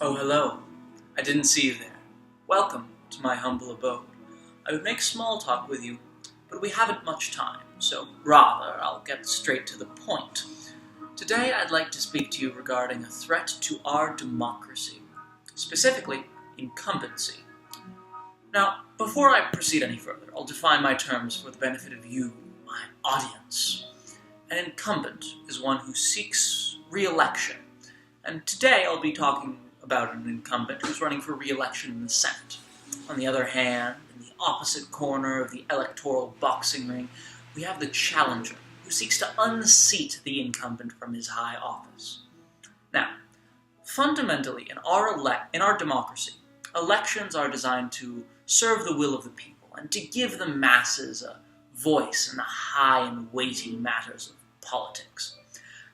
Oh, hello. I didn't see you there. Welcome to my humble abode. I would make small talk with you, but we haven't much time, so rather I'll get straight to the point. Today I'd like to speak to you regarding a threat to our democracy, specifically incumbency. Now, before I proceed any further, I'll define my terms for the benefit of you, my audience. An incumbent is one who seeks re-election, and today I'll be talking about an incumbent who's running for re-election in the Senate. On the other hand, in the opposite corner of the electoral boxing ring, we have the challenger, who seeks to unseat the incumbent from his high office. Now, fundamentally, in our democracy, elections are designed to serve the will of the people and to give the masses a voice in the high and weighty matters of politics.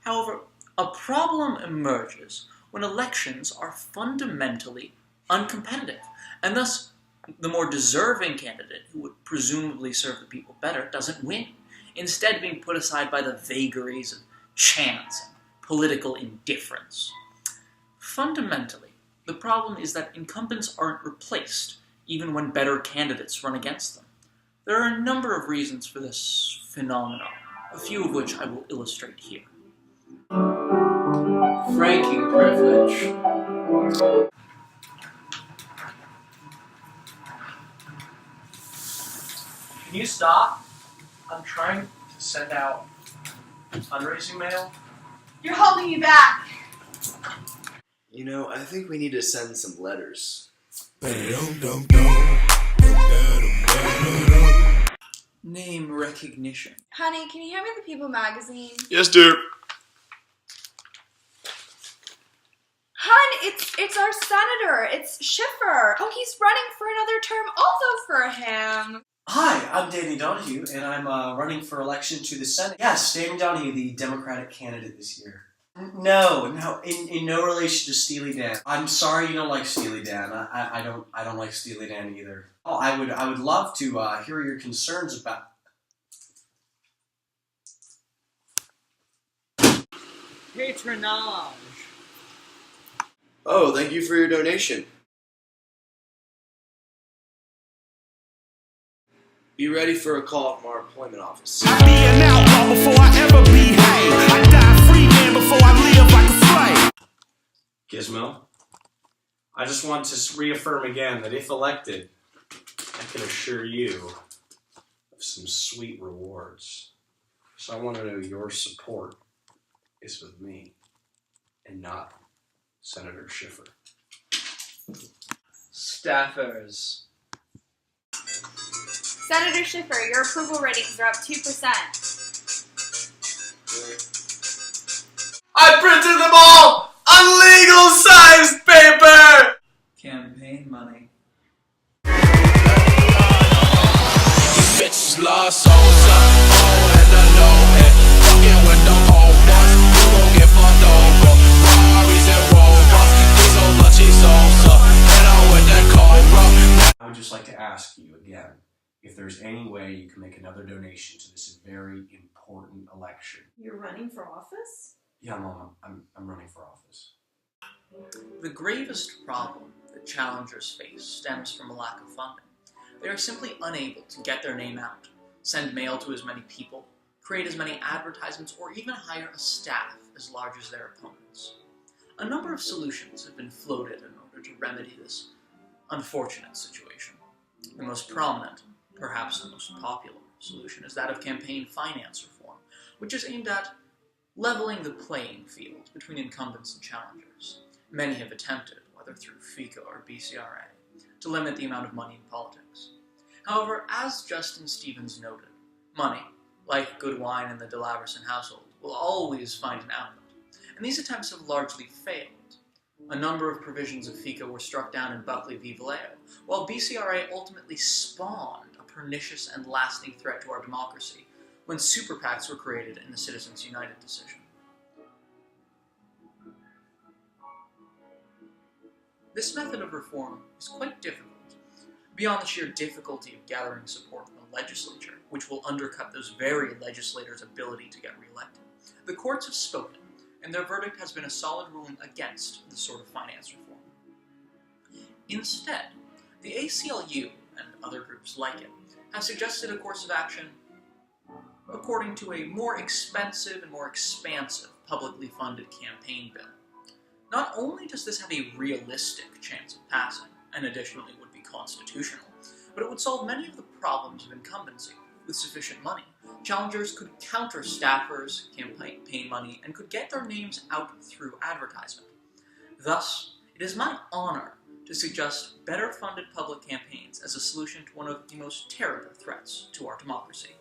However, a problem emerges when elections are fundamentally uncompetitive, and thus the more deserving candidate, who would presumably serve the people better, doesn't win, instead being put aside by the vagaries of chance and political indifference. Fundamentally, the problem is that incumbents aren't replaced, even when better candidates run against them. There are a number of reasons for this phenomenon, a few of which I will illustrate here. Franking privilege. Can you stop? I'm trying to send out fundraising mail. You're holding me back. You know, I think we need to send some letters. Name recognition. Honey, can you hand me the People magazine? Yes, dear. Hun, it's our senator. It's Schiffer. Oh, he's running for another term. I'll vote for him. Hi, I'm Danny Donahue, and I'm running for election to the Senate. Yes, Danny Donahue, the Democratic candidate this year. No, in no relation to Steely Dan. I'm sorry you don't like Steely Dan. I don't like Steely Dan either. Oh, I would love to hear your concerns about. Patronage. Oh, thank you for your donation. Be ready for a call from our employment office. I be an outlaw before I ever be hanged. I die free man before I live like a slave. Gizmo, I just want to reaffirm again that if elected, I can assure you of some sweet rewards. So I want to know your support is with me and not Senator Schiffer. Staffers. Senator Schiffer, your approval ratings are up 2%. I printed them all on legal-sized paper! Campaign money. These bitches love souls up, oh, and I know it. Fucking with the old ones, you gon' get fucked over. Ferraris and Rovers, these old lunchy souls up, and I'm with that Cobra. I would just like to ask you again if there's any way you can make another donation to this very important election. You're running for office? Yeah, Mom, I'm running for office. The gravest problem that challengers face stems from a lack of funding. They are simply unable to get their name out, send mail to as many people, create as many advertisements, or even hire a staff as large as their opponents. A number of solutions have been floated in order to remedy this unfortunate situation. The most prominent, perhaps the most popular, solution is that of campaign finance reform, which is aimed at leveling the playing field between incumbents and challengers. Many have attempted, whether through FICA or BCRA, to limit the amount of money in politics. However, as Justin Stevens noted, money, like good wine in the De Laverson household, will always find an outlet, and these attempts have largely failed. A number of provisions of FICA were struck down in Buckley v. Vallejo, while BCRA ultimately spawned a pernicious and lasting threat to our democracy when super PACs were created in the Citizens United decision. This method of reform is quite difficult, beyond the sheer difficulty of gathering support in the legislature, which will undercut those very legislators' ability to get reelected. The courts have spoken, and their verdict has been a solid ruling against this sort of finance reform. Instead, the ACLU and other groups like it have suggested a course of action according to a more expensive and more expansive publicly funded campaign bill. Not only does this have a realistic chance of passing, and additionally would be constitutional, but it would solve many of the problems of incumbency. With sufficient money, challengers could counter staffers, campaign money, and could get their names out through advertisement. Thus, it is my honor to suggest better funded public campaigns as a solution to one of the most terrible threats to our democracy.